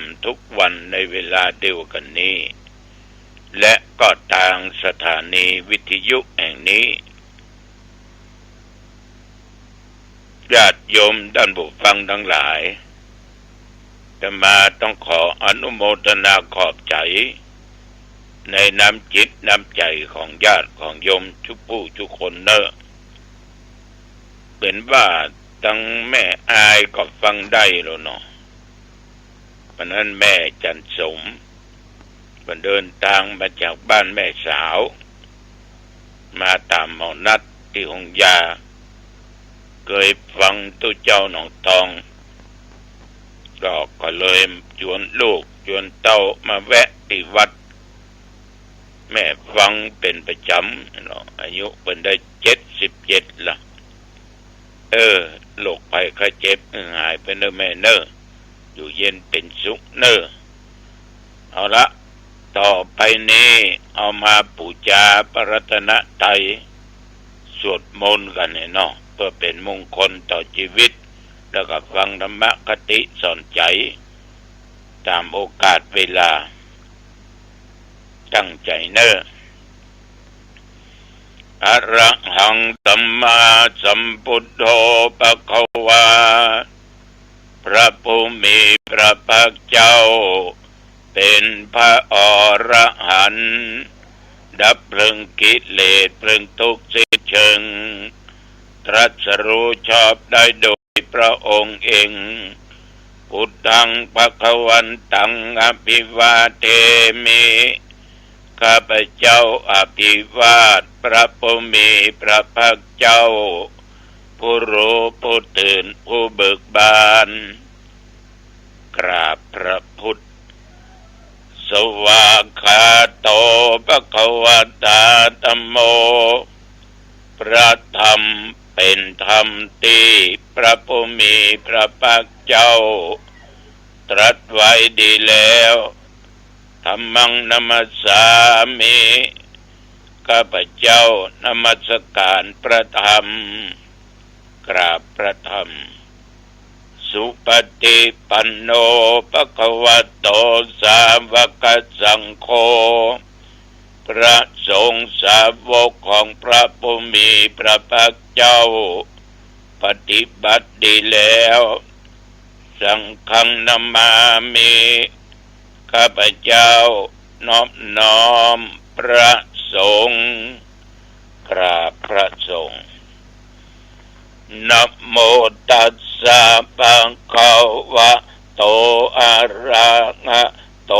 ำทุกวันในเวลาเดียวกันนี้และก็ทางสถานีวิทยุแห่งนี้ญาติโยมท่านผู้ฟังทั้งหลายจะมาต้องขออนุโมทนาขอบใจในน้ำจิตน้ำใจของญาติของโยมทุกผู้ทุกคนเนอะเป็นว่าตั้งแม่อายก็ฟังได้แล้วเนาะเพราะนั้นแม่จันสมมันเดินทางมาจากบ้านแม่สาวมาตามหมอนัดที่หงยาเคยฟังตู้เจ้าหนองทองก็เลยชวนลูกชวนเต้ามาแวะที่วัดแม่ฟังเป็นประจำเนาะอายุเป็นได้77ละโรคภัยไข้เจ็บหายไปเนอะแม่เนอะอยู่เย็นเป็นสุขเนอะเอาละต่อไปนี้เอามาบูชาพระรัตนตรัยสวดมนต์กันเนาะเพื่อเป็นมงคลต่อชีวิตแล้วก็ฟังธรรมคติสอนใจตามโอกาสเวลาตั้งใจเนอะอะระหังสัมมาสัมพุทโธภควาพระผู้มีพระภาคเจ้าเป็นพระอรหันต์ดับเพลิงกิเลสเพลิงทุกข์สิ้นเชิงตรัสรู้ชอบได้โดยพระองค์เองพุทธังภวันตังอภิวาเทมิข้าพเจ้าอภิวาทพระผู้มีพระภาคเจ้าผู้รู้ผู้ตื่นผู้เบิกบานกราบพระพุทธสวากขาโตภควตาธัมโมพระธรรมเป็นธรรมที่พระผู้มีพระภาคเจ้าตรัสไว้ดีแล้วธัมมังนัมสสามิข้าพเจ้านมัสการพระธรรมกราบพระธรรมสุปฏิปันโนภควโตสาวกสังโฆพระสงฆ์สาวกของพระผู้มีพระภาคเจ้าปฏิบัติดีแล้วสังฆังนามามิข้าพเจ้านอบน้อมพระสงฆ์กราบพระสงฆ์นะโมตัสสะภะคะวะโตอะระหะโต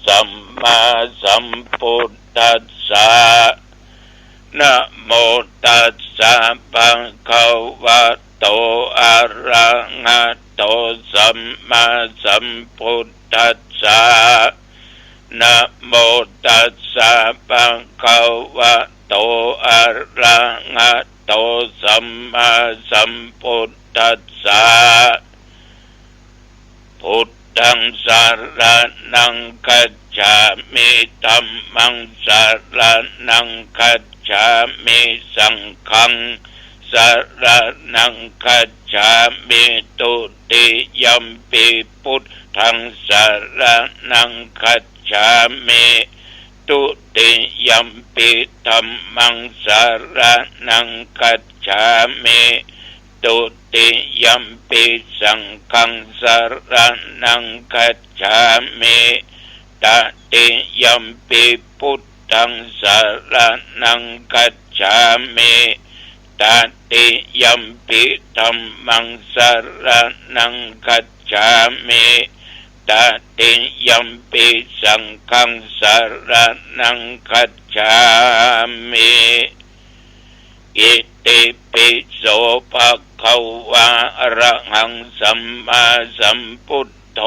สัมมาสัมพุทธัสสะนะโมตัสสะภะคะวะโตอะระหะโตสัมมาสัมพุทธัสสะนะโมตัสสะภะคะวะโตอะระหะโตสัมมาสัมพุทธัสสะพุทธังสรณังคัจฉามิธัมมังสรณังคัจฉามิสังฆังสรณังคัจฉามิตุติยัมปิพุทธังสรณังคัจฉามิตุติยัมปิธัมมังสรณังคัจฉามิตุติยัมปิสังฆังสรณังคัจฉามิตติยัมปิพุทธังสรณังคัจฉามิตติยัมปิธัมมังสรณังคัจฉามิตติยัมปิสังฆังสรณังคัจฉามิอิติปิโสภะคะวะอะระหังสัมมาสัมพุทโธ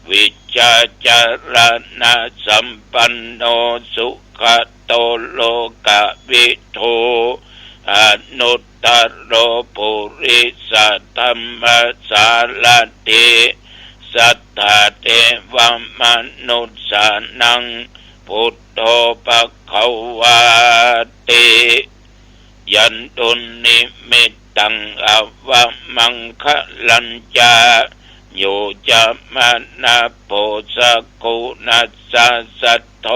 วิชชาจารณะสัมปันโนสุขโตโลกวิทูอนุตตโรปุริสธรรมสารติสัทธาเทวมนุษสานังพุทโธภควาติยันตุนิมิตตังอวมังคะลัญจา โยจะมานาโพสกุนัสสะสัทโธ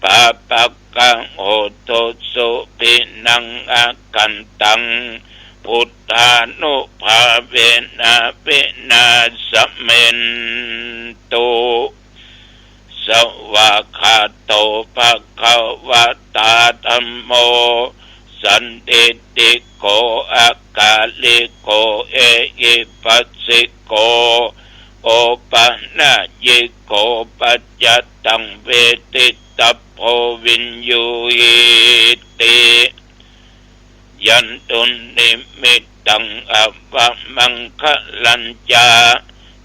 ปะปักกังโหโตสุปินังอากันตังพุทธานุภาเวนะเวนะสัมเมนตุสวากขาโตภะคะวะตาธัมโมสันติติโกอากาลิโกเอหิปัสสิโกโอปะนะยิโกปัจจตังเวทิตัพโพวินยูหิติยันตุนิมิตตังอวะมังคลัญจา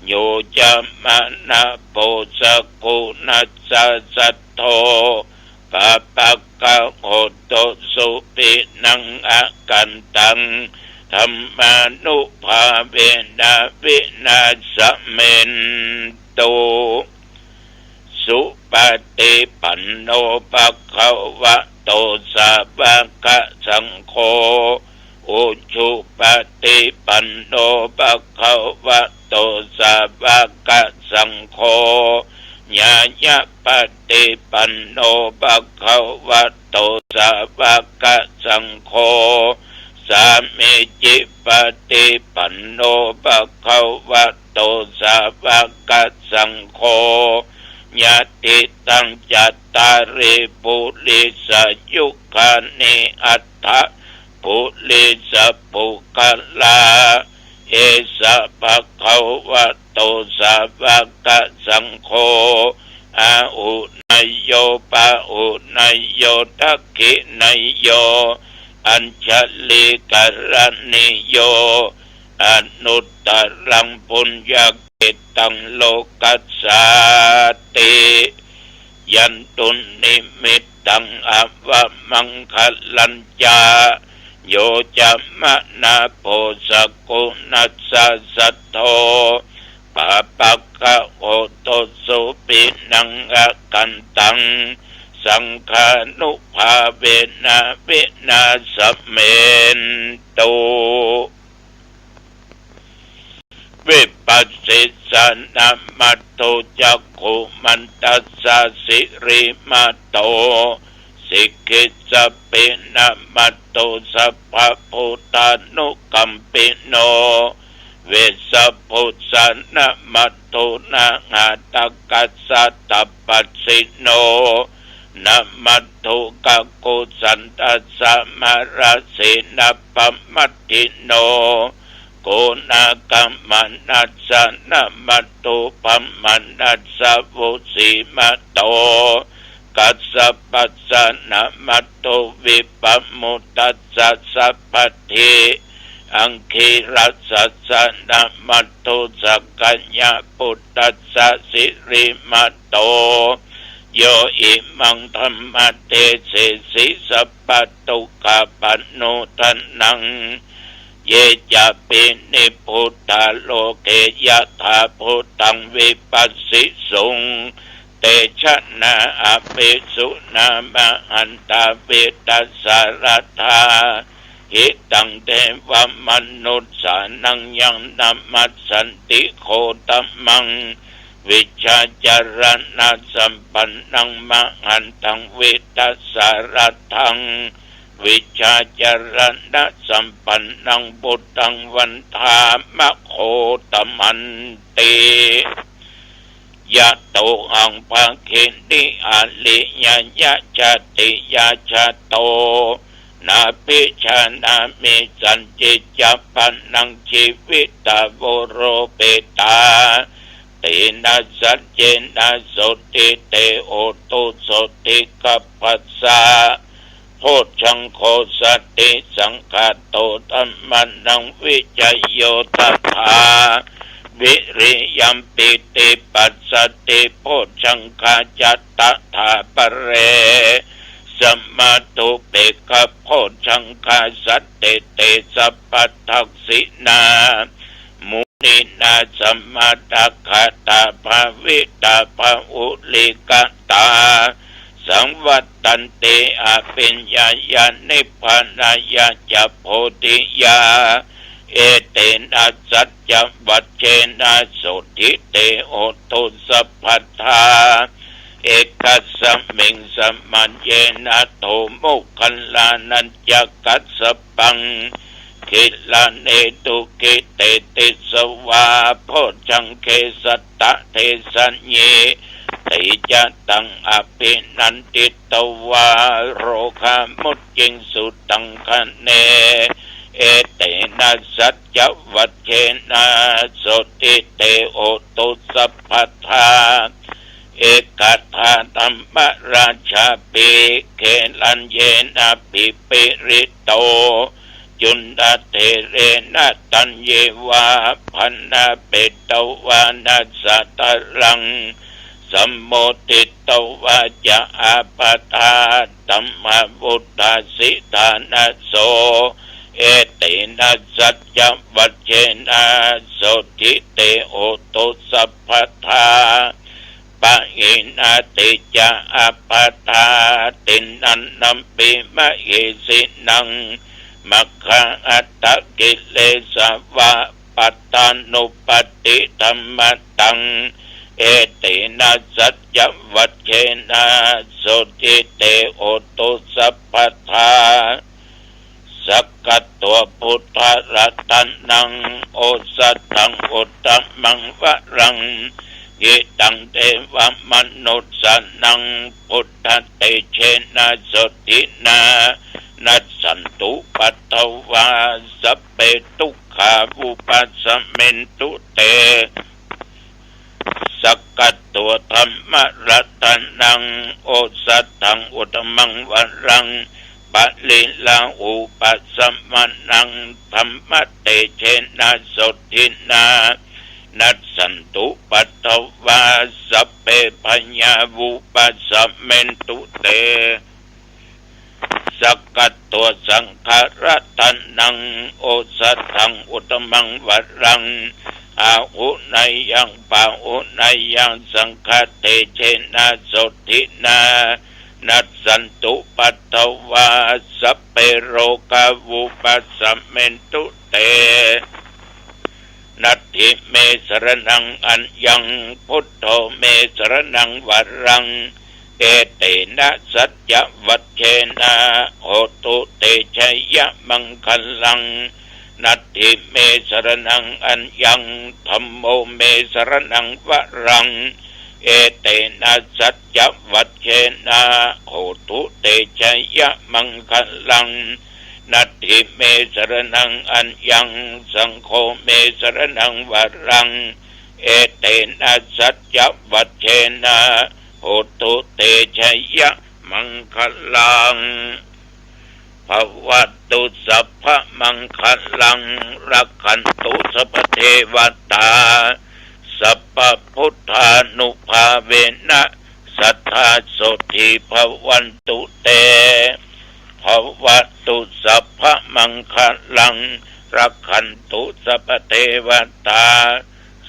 โยจะมานะโพสกุนัสสะสัทโธปะปักกะโหโตสุปินังอากันตังธัมมานุภาเวนะวินาสเมนตุสุปฏิปันโนภะคะวะโตสาวกสังโฆอุชุปฏิปันโนภะคะวะโตสาวกสังโฆญาญะปฏิปันโนภะคะวะโตสาวกสังโฆสามิจิปฏิปันโนภะคะวะโตสาวกสังโฆญาติตังจัตตาริปุริสยุคานิอัตถะปุริสปุคลาเอสะภะคะวะโตสาวกสังโฆอาหุนยโยปะหุนยโยทักขินยโยอัญชลิกรณิโยอนุตตรังปุญญกิตังโลกัสสาติยันตุนิมิตตังอวะมังคลัญจาโยจะมะนาโพสกุนัสสะสัทโธปะปักขะโหโตสุปินังอากันตังสังฆานุภาเวนะเวนะสัมเมนตุวิปัสสิสนามัตโตจักขุมันตัสสะสิริมัตโตสิกิสปินามัตโตสัพพพุทธานุกัมปิโนเวสพุทธานามัตโตนาหาตกัสสะตัปปัสสิโนนามัตโตกะโกสันตัสสะมาราสินาปัมมัตติโนโกนากัมมานัสสะนามัตโตปัมมานัสสะวุสิมัตโตกัสสะปัสสะนามัตโตวิปัมมุตตัสสะสัพพทิอังคิรัสสะนามัตโตสักกัญญาปุตตัสสะสิริมัตโตโยอิมังธรรมเตเสสิสัพพตุกะปันโนทันนังเยจะปินิพุทธาโลเกยะถาพุทธังวิปัสสิสุงเตชะนาอภิสุนามะหันตาเวตัสสารธาหิตังเทวมนุษสานังยังนัมมัสสันติโคตมังวิชาจารณะสัมปันนังมหันตังเวตัสสารทังวิชาจารณะสัมปันนังบุตังวันธามะโคตมันติยะโตหังภาคินิอาลิยยะจติยะชะโตนาปิชานามิสันจิจัปปันนังชีวิตาโวโรเปตาตินาสัจเจนะโสติเตโอตุโสติกัปปัสสะโพชังโคสติสังฆาโตธัมมันังวิจโยตัทธาวิริยัมปิติปัสสติโพชังคาจัตตถาปะเรสัมมาตุเปกะโพชังคาสัตติเตสัพพทักษินามุนินาสัมมาตัคคตาภาวิตาภาอุลิกตาสังวัตตันเตอภิญญาญาณิพพานายาจะโพธิยา เอเตนะสัจจวัชเชนะโสทิเตโอตุสัพพัทธาเอกัสสมิงสมัญเยนะโทมุขัลลานัญจกัสสปังคิลาเนตุกิเตติสวาโพชังเคสัตตะเทสัญเยติจะตังอภินันติตวาโรคามุจจิงสุตังคะเนเอเตนะสัจจวัชเชนะโสติเตโอตุสัพพัทธาเอกัตถาธัมมราชาปิเขลัญเยนะปิปิริโตจุนดาเทเรนะตัญเยวาพันนาเปตวานัสสะตะลังสัมโมติตวาจะอาปาทาธัมมบุตตาสิทานะโสเอเตนะสัจจวัชเชนะโสทิเตโอตุสัพพัทธาปะหินาติจะอาปาทาตินันนัมปิมะเหสินังมัคคะอัตตกิเลสวะปัตตานุปติธัมมตังเอเตนะสัจจวัชเชนะโสติเตโอตุสัพพัทธาสักกัตตัวพุทธรัตนังโอสัตถังอุตตมังวรังยิตังเทวมนุสสนังพุทธเตเชนะโสตินานัสสันตุปัตตวาสัพเพทุกขาวุปัสสะเมนตุเตสักกัตตัวธรรมรัตนังโอสัตถังอุตตมังวรังปะลิลาอุปัสสมานังธรรมเตเชนะโสตินานัสสันตุปัตตวาสัพเพปัญญาวุปัสสะเมนตุเตสักกัตตัวสังขารตันนังโอสัตถังอุตตมังวรังอาหุนายยังปาหุนายยังสังฆเตเชนะโสตินานัสสันตุปัตตวาสัพเพโรกาวุปัสสะเมนตุเตนัตถิเมสรณังอัญญังพุทโธเมสรณังวรังเอเตนะสัจจวัชเชนะโหตุเตชัยยะมังคลังนัตถิเมสรณังอัญญังธัมโมเมสรณังวรังเอเตนะสัจจวัชเชนะโหตุเตชัยยะมังคลังนัตถิเมสรณังอัญญังสังโฆเมสรณังวรังเอเตนะสัจจวัชเชนะโหตุเตชัยยะมังคลังภวัตตุสัพพะมังคลังรักขันตุสัพพเทวตาสัพพพุทธานุภาเวนะสัทธาโสทิภวันตุเตภวัตตุสัพพะมังคลังรักขันตุสัพพเทวตา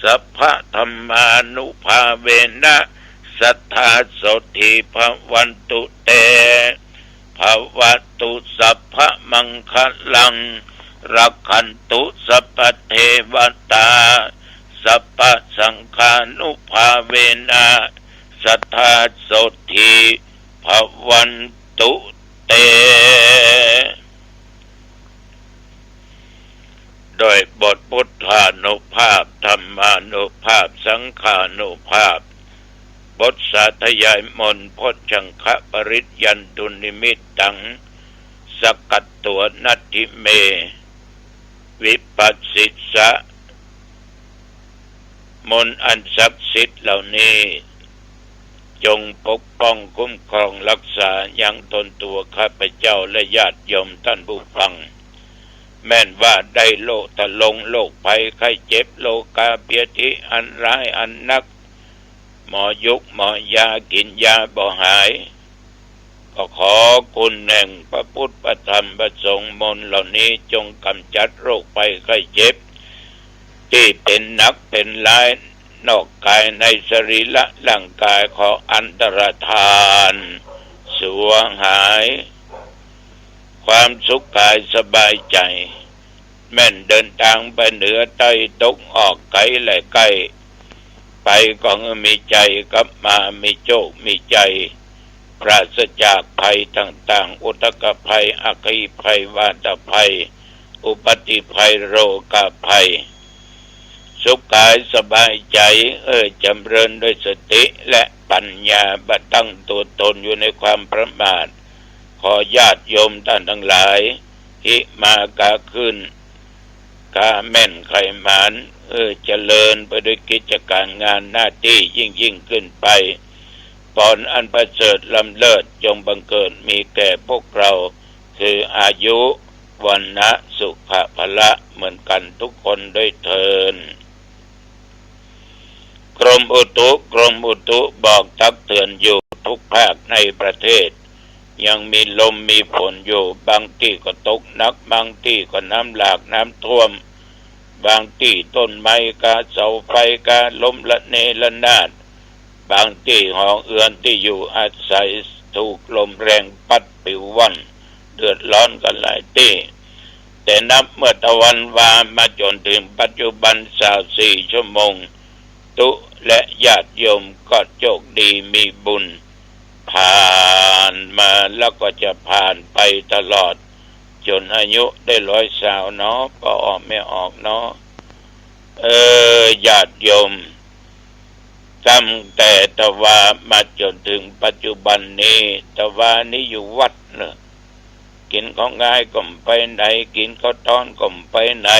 สัพพะธัมมานุภาเวนะสัทธาโสทิภวันตุเตภวัตตุสัพพะมังคลังรักขันตุสัพพเทวตาสัพพะสังฆานุภาเวนะสัทธาโสทิภวันตุเตโดยบทพุทธานุภาพธรรมานุภาพสังฆานุภาพบทสาธยายมนต์พชังคะปริญญันตุนิมิตตังสกัตตัวนัตถิเมวิปัสสิสะมนต์อันศักดิ์สิทธิ์เหล่านี้จงปกป้องคุ้มครองรักษายังตนตัวข้าพเจ้าและญาติโยมท่านผู้ฟังแม้นว่าได้โรคตะลงโรคภัยไข้เจ็บโลกาเพียธิอันร้ายอันนักหมอยุกหมอยากินยาบ่หายก็ขอคุณแห่งพระพุทธพระธรรมพระสงฆ์มนต์เหล่านี้จงกำจัดโรคภัยไข้เจ็บที่เป็นหนักเป็นร้ายนอกกายในสรีระร่างกายขออันตรธานสวงหายความสุขกายสบายใจ แม่นเดินทางไปเหนือใต้ตกออกไกลและใกล้ไปก็มีใจกลับมามีโชคมีใจปราศจากภัยต่างๆอุทกภัยอัคคีภัยวาตภัยอุบัติภัยโรคภัยสุขกายสบายใจจำเริญด้วยสติและปัญญาบัดตั้งตัวตนอยู่ในความประมาทขอญาติโยมท่านทั้งหลายหิมากาขึ้นกาแม่นไขหมานเจริญไปด้วยกิจการงานหน้าที่ยิ่งขึ้นไปปอนอันประเสริฐล้ำเลิศจงบังเกิดมีแก่พวกเราคืออายุวันนะสุขภละเหมือนกันทุกคนด้วยเทินกรมอุตุบอกตักเตือนอยู่ทุกภาคในประเทศยังมีลมมีฝนอยู่บางที่ก็ตกหนักบางที่ก็น้ำหลากน้ำท่วมบางที่ต้นไม้กาเสาไฟกาล้มละเนระนาดบางที่หอเอือนที่อยู่อาศัยถูกลมแรงพัดปิวว่อนเดือดร้อนกันหลายที่แต่นับเมื่อตะวันวามาจนถึงปัจจุบัน24 ชั่วโมงตุและญาติโยมก็โชคดีมีบุญผ่านมาแล้วก็จะผ่านไปตลอดจนอายุได้100 เนาะก็ออกไม่ออกเนาะญาติโยมตั้งแต่ตะวามาจนถึงปัจจุบันนี้ตะวานี้อยู่วัดเนอะกินของง่ายก็ไปไหนกินข้าวต้อนก็ไปไหน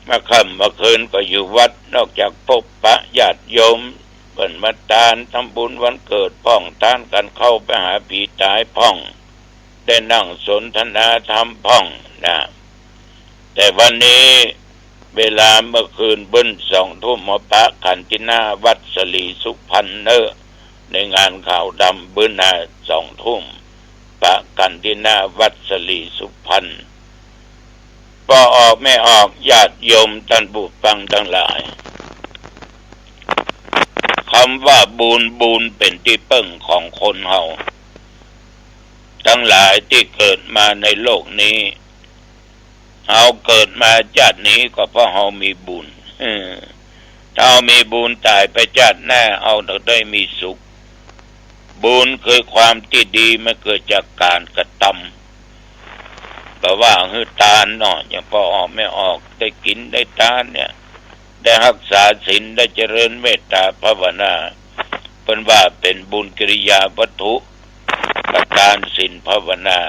มาค่ำมาคืนก็อยู่วัดนอกจากพบปะญาติโยมเปิ่นมาทานทำบุญวันเกิดพ่องทานกันเข้าไปหาผีตายพ่องได้นั่งสนทนาธรรมพ่องนะแต่วันนี้เวลาเมื่อคืนบึ้น2 ทุ่มมาปะกันที่หน้าวัดสลีสุพรรณเนอในงานข่าวดำบึ้น2 ทุ่มปะกันที่หน้าวัดสลีสุพรรณพอออกไม่ออกญาติโยมท่านผู้ฟังทั้งหลายคำว่าบุญเป็นที่พึ่งของคนเฮาทั้งหลายที่เกิดมาในโลกนี้เฮาเกิดมาชาตินี้ก็เพราะเฮามีบุญถ้าเฮามีบุญตายไปชาติหน้าเฮาจะได้มีสุขบุญคือความที่ดีมันเกิดจากการกระทำแต่ว่าทานเนาะอย่างพอออกไม่ออกได้กินได้ทานเนี่ยได้รักษาศีลได้เจริญเมตตาภาวนาเป็นว่าเป็นบุญกิริยาวัตถุประการศีลภาวนา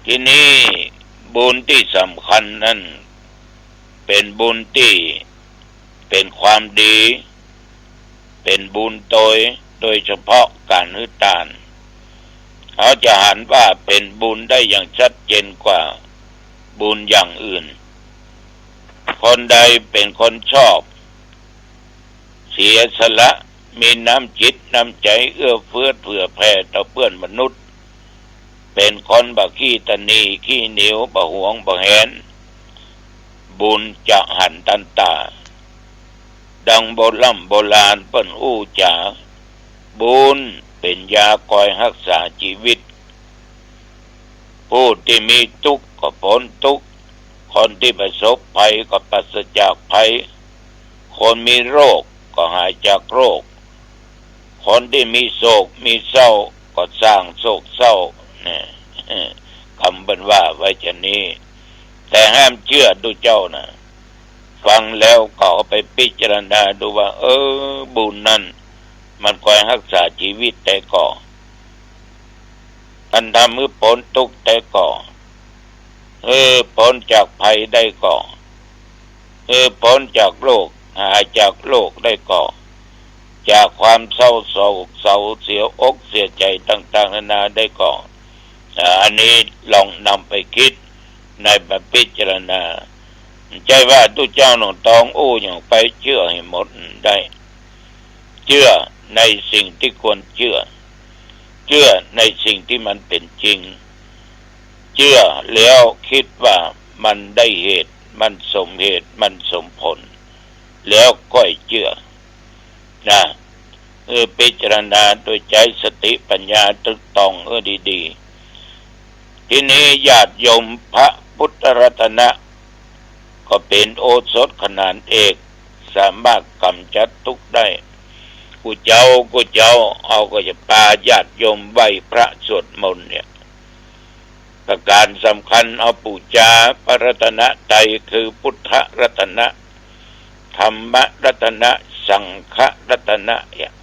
ทีนี้บุญที่สำคัญนั้นเป็นบุญที่เป็นความดีเป็นบุญโดยเฉพาะการให้ทานเขาจะหันว่าเป็นบุญได้อย่างชัดเจนกว่าบุญอย่างอื่นคนใดเป็นคนชอบเสียสละมีน้ำจิตน้ำใจเอื้อเฟื้อเผื่อแผ่ต่อเพื่อนมนุษย์เป็นคนบ่ขี้ตนีขี้เหนียวบ่หวงบ่แหนบุญจะหันตันตาดังโบราณเปิ้นอู้จาบุญเป็นยาคอยรักษาชีวิตผู้ที่มีทุกข์ก็พ้นทุกข์คนที่ประสบภัยก็ปราศจากภัยคนมีโรคก็หายจากโรคคนที่มีโศกมีเศร้าก็สร้างโศกเศร้าเนี่ยคำบรรว่าไว้จะนี้แต่ห้ามเชื่อดูเจ้านะฟังแล้วก็เอาไปพิจารณาดูว่าบุญนั้นมันคอยรักษาชีวิตแต่ก่อท่านทำมือพ้นทุกข์แต่ก่อพ้นจากภัยได้ก่อพ้นจากโรคหายจากโรคได้ก่อจากความเศร้าโศกเศร้าเสียอกเสียใจต่างๆนานาได้ก่ออันนี้ลองนำไปคิดในแบบพิจารณาใจว่าทุกเจ้าหนุ่มตองอย่างไปเชื่อให้หมดได้เชื่อในสิ่งที่ควรเชื่อในสิ่งที่มันเป็นจริงเชื่อแล้วคิดว่ามันได้เหตุมันสมเหตุมันสมผลแล้วก็เชื่อนะพิจารณาโดยใจสติปัญญาตรึกตรองดีๆทีนี้ญาติโยมพระ พุทธรัตนะก็เป็นโอสถขนาดเอกสามารถกำจัดทุกข์ได้กูเจ้าเอาก็จะปาญาติโยมไหว้พระสวดมนต์เนี่ยประการสำคัญเอาปูชาพระรัตนะไตรคือพุทธรัตนะธรรมรัตนะสังฆรัตนะเนี่ย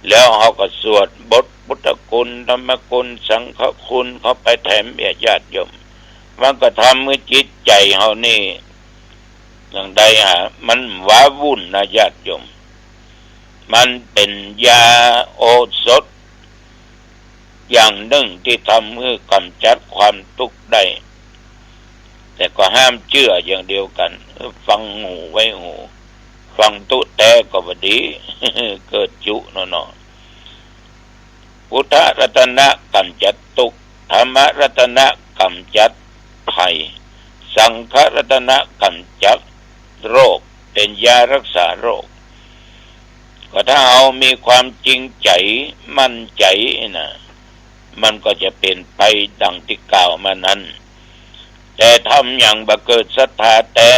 แล้วเขาก็สวดบทพุทธคุณธรรมคุณสังฆคุณเขาไปแถมญาติโยมมันก็ทำให้จิตใจเขานี่อย่างใดมันว้าวุ่นนะญาติโยมมันเป็นยาโอสถอย่างหนึ่งที่ทำให้กำจัดความทุกข์ได้แต่ก็ห้ามเชื่ออย่างเดียวกันฟังหูไว้หูฟังตุแต่ก็บดี เกิดจุเนาะพุทธรัตนะกำจัดทุกข์ธรรมรัตนะกำจัดภัยสังฆรัตนะกำจัดโรคเป็นยารักษาโรคก็ถ้าเอามีความจริงใจมั่นใจนะมันก็จะเป็นไปดังที่กล่าวมานั้นแต่ทำอย่างบ่เกิดศรัทธาแต่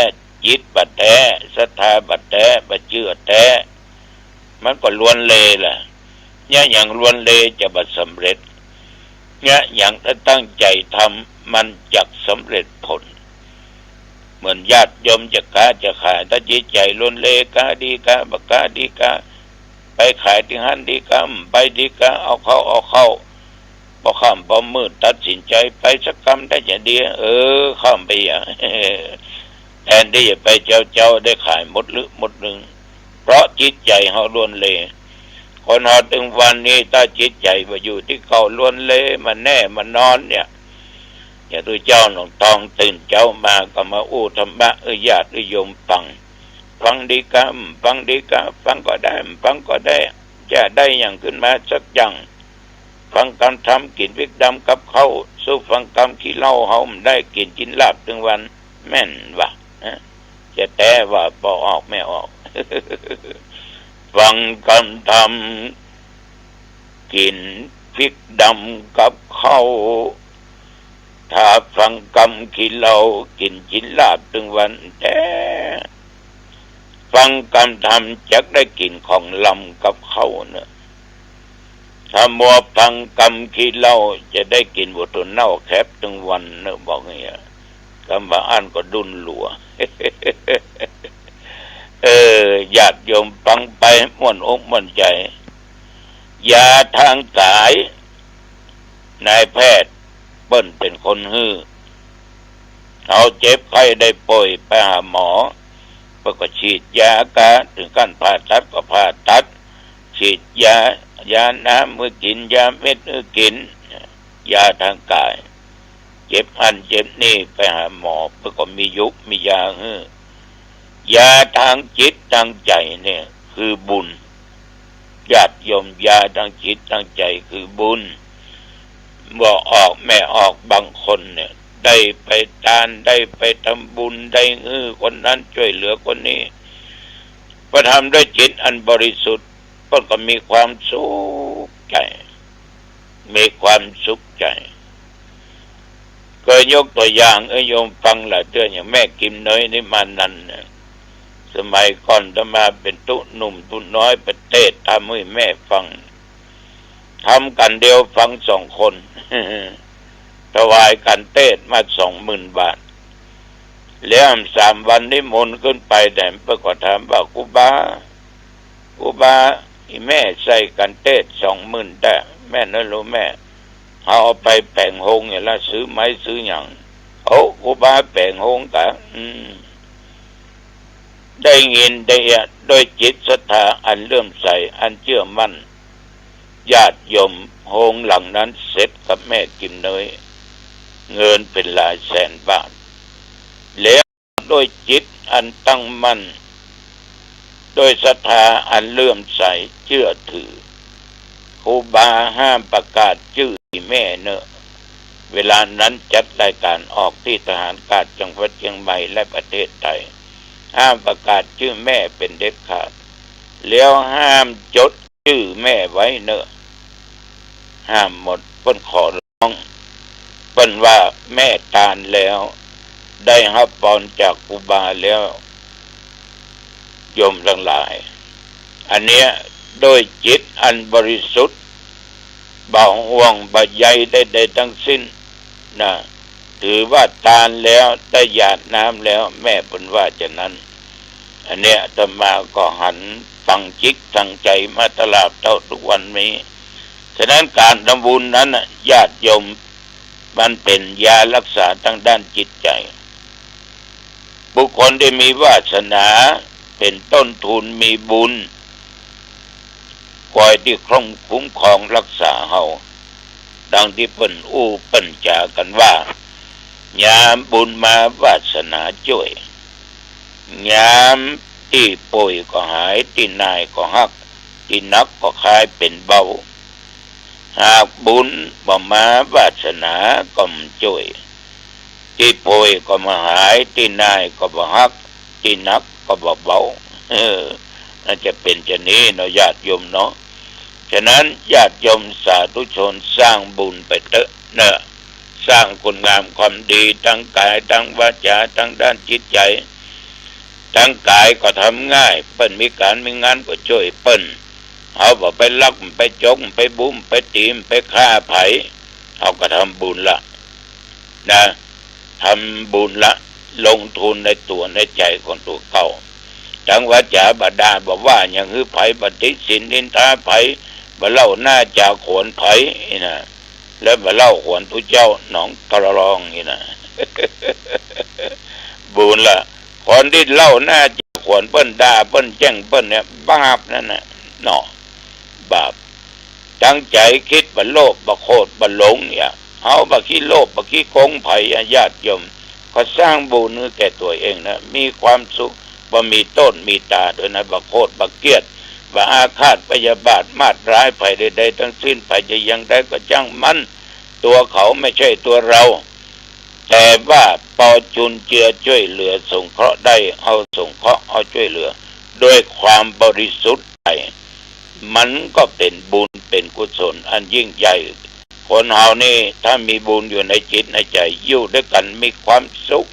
จิตบ่แท้ศรัทธาบ่แท้บ่เชื่อแท้มันก็ล้วนเลล่ะเนี่ยอย่างล้วนเลจะบ่สำเร็จเนี่ยอย่างถ้าตั้งใจทำมันจักสำเร็จผลเหมือนญาติโยมจะค้าจะขายถ้าจิตใจล้วนเลกาดีกาบ่กาดีกาไปขายที่หันดีกาไปดีกาเอาเข้าพอข้ามพอมืดตัดสินใจไปสักคำได้จะดีข้ามไปแทนที่จะไปเจ้าได้ขายหมดหรือหมดหนึ่งเพราะจิตใจเขาล้วนเลคนหอถึงวันนี้ถ้าจิตใจมาอยู่ที่เขาล้วนเลมันแน่มันนอนเนี่ยอย่าตัวเจ้าหนองตองตื่นเจ้ามาก็มาอู้ธรรมะญาติโยมฟังดีกาฟังก็ได้ฟังก็ได้จะได้อย่างขึ้นมาสักอย่างฟังคำทำกินวิกดำกับเขาสู้ฟังคำขี้เหล้าเขาได้กินกินลาบถึงวันแม่นวะจะแต่ว่าพอออกไม่ออก ฟังคำทำกินพริกดำกับเขาถ้าฟังคำขี้เหล้ากินกินลาบถึงวันแต่ฟังคำทำจักได้กินของลำกับเขาเนอะถ้ามัวฟังกำขี้เหล้าจะได้กินวัตถุเน่าแคบทั้งวันเนอะบอกอย่างเงี้ยคำว่าอ่านก็ดุนหลัว ญาติโยมฟังไปม่วนอกม่วนใจยาทางสายนายแพทย์เปิ้นเป็นคนฮื้อเอาเจ็บไข้ได้ป่วยไปหาหมอเพื่อก็ฉีดยากาถึงขั้นผ่าตัดก็ผ่าตัดฉีดยาน้ำมือกินยาเม็ดมือกินยาทางกายเจ็บอันเจ็บนี่ไปหาหมอเพื่อก็มียุบมียายาทางจิตทางใจเนี่ยคือบุญญาติโยมยาทางจิตทางใจคือบุญบ่ออกแม่ออกบางคนเนี่ยได้ไปทานได้ไปทำบุญได้คนนั้นช่วยเหลือคนนี้พอทำด้วยจิตอันบริสุทธิ์ก็มีความสุขใจมีความสุขใจก็ยกตัวอย่างโยมฟังหลายเรื่องอย่างแม่กิมน้อยนี่มานันเนี่ยสมัยก่อนจะมาเป็นตุหนุ่มตุน้อยประเทศทำให้แม่ฟังทำกันเดียวฟัง2 คนถวายกันเทศมา20,000 บาทแล้ว3 วันนิมนต์ขึ้นไปแต่เพื่อก็ถามว่ากูบาแม่ใส่กันเทศ20,000แต่แม่นั่นรู้แม่เอาไปแปลงหงอย่างละซื้อไม้ซื้ออย่างกูบาแปลงหงกะได้ยินได้โดยจิตศรัทธาอันเลื่อมใสอันเชื่อมั่นญาติโยมโฮงหลังนั้นเสร็จกับแม่กิมเนยเงินเป็นหลายแสนบาทแล้วโดยจิตอันตั้งมั่นโดยศรัทธาอันเลื่อมใสเชื่อถือครูบาห้ามประกาศชื่อแม่เนอะเวลานั้นจัดรายการออกที่ทหารอากาศจังหวัดเชียงใหม่และประเทศไทยห้ามประกาศชื่อแม่เป็นเด็ดขาดแล้วห้ามจดชื่อแม่ไว้เนอะห้ามหมดเพิ่นขอร้องเพิ่นว่าแม่ตายแล้ว ได้รับพรจากครูบาแล้วโยมทั้งหลายอันเนี้ยโดยจิตอันบริสุทธิ์บ่ห่วงบ่ใยได้ทั้งสิ้นนะถือว่าทานแล้วได้หยาดน้ำแล้วแม่บุญว่าจะนั้นอันเนี้ยอาตมาก็หันฟังจิตทางใจมาตลอดเท่าทุกวันนี้ฉะนั้นการทำบุญนั้นญาติโยมมันเป็นยารักษาทางด้านจิตใจบุคคลที่มีวาสนาเป็นต้นทุนมีบุญคอยที่คุ้มครองรักษาเฮาดังที่เปิ้นเปิ้นจากันว่ายามบุญมาวาสนาช่วยยามที่ป่วยก็หายที่นายก็ฮักที่นักก็คลายเป็นเบาหากบุญบ่มาวาสนาก็ไม่ช่วยที่ป่วยก็มาหายที่นายก็บ่ฮักที่นักก็บ่เบาน่าจะเป็นจะนี้เนาะญาติโยมเนาะฉะนั้นญาติโยมสาธุชนสร้างบุญไปเถอะเนอะสร้างคุณงามความดีทั้งกายทั้งวาจาทั้งด้านจิตใจทั้งกายก็ทำง่ายเปิ้นมีการมีงานก็ช่วยเปิ้นเอาบ่ไปลักไปจกไปบุ้มไปตีมไปฆ่าไผเอาก็ทำบุญละนะทำบุญละลงทุนในตัวในใจของตัวเก่าจังวาจาบดาบอกว่าอย่างคือไผปฏิสินนินทาไผบ่เล่าหน้าจากขวนไผนะแล้วบ่เล่าขวนทุเจ้าหนองตะรองนี่นะ บุญละคนที่เล่าหน้าจากขวนเปิ้นด่าเปิ้นแจ้งเปิ้นเนี่ยบาปนั่นน่ะเนาะบาปตั้งใจคิดบ่โลภบ่โคตรบ่หลงเนี่ยเอาบ่ขี้โลภบ่ขี้โกงไผญาติโยมก็สร้างบุญแก่ตัวเองนะมีความสุขบ่มีต้นมีตาด้วยนะบ่โคตรบ่เกลียดบ่อาฆาตพยาบาทมาตร้ายไผใดๆทั้งสิ้นไผจะยังได้ก็จังมันตัวเขาไม่ใช่ตัวเราแต่ว่าพอจุนเจือช่วยเหลือสงเคราะห์ได้เอาสงเคราะห์เอาช่วยเหลือด้วยความบริสุทธิ์ใจมันก็เป็นบุญเป็นกุศลอันยิ่งใหญ่คนเฮานี่ถ้ามีบุญอยู่ในจิตในใจอยู่ด้วยกันมีความสุข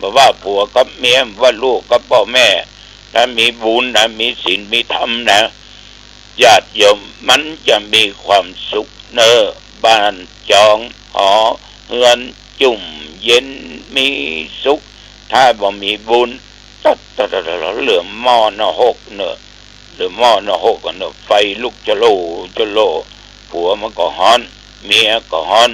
บ่ว่าผัวกับเมียว่าลูกกับพ่อแม่ถ้ามีบุญนะมีศีลมีธรรมนะญาติโยมมันจะมีความสุขเนอบ้านจองหอเฮือนจุ่มเย็นมีสุขถ้าบ่มีบุญตัดเหลือหม้อนหกเนอหรือหม้อนหกเนอไฟลุกจะโลผัวมันก็ฮ้อนเมียก็ฮ้อน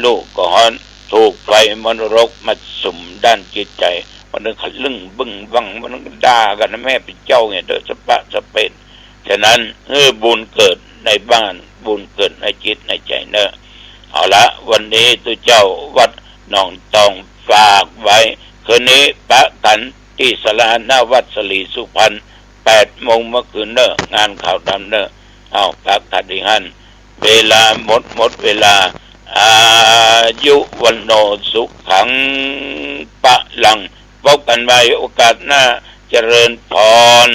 ลูกก็ฮ้อนถูกไฟมรกมาสุ่มด้านจิตใจมันนึกขลึ่งบึ้งบังมันก็ด่ากันนะแม่เป็นเจ้าเนี่ยเด้อสปะสเปนฉะนั้นบุญเกิดในบ้านบุญเกิดในจิตในใจเนอะเอาละวันนี้ตัวเจ้าวัดหนองตองฝากไว้คืนนี้ปะกันที่ศาลาหน้าวัดสลีสุพรรณ8 โมงเมื่อคืนเนอะงานข่าวดำเนอะเอาปะกันที่หันเวลาหมดเวลาอายุวันโนสุขังปะลังพบกันใหม่โอกาสหน้าเจริญพร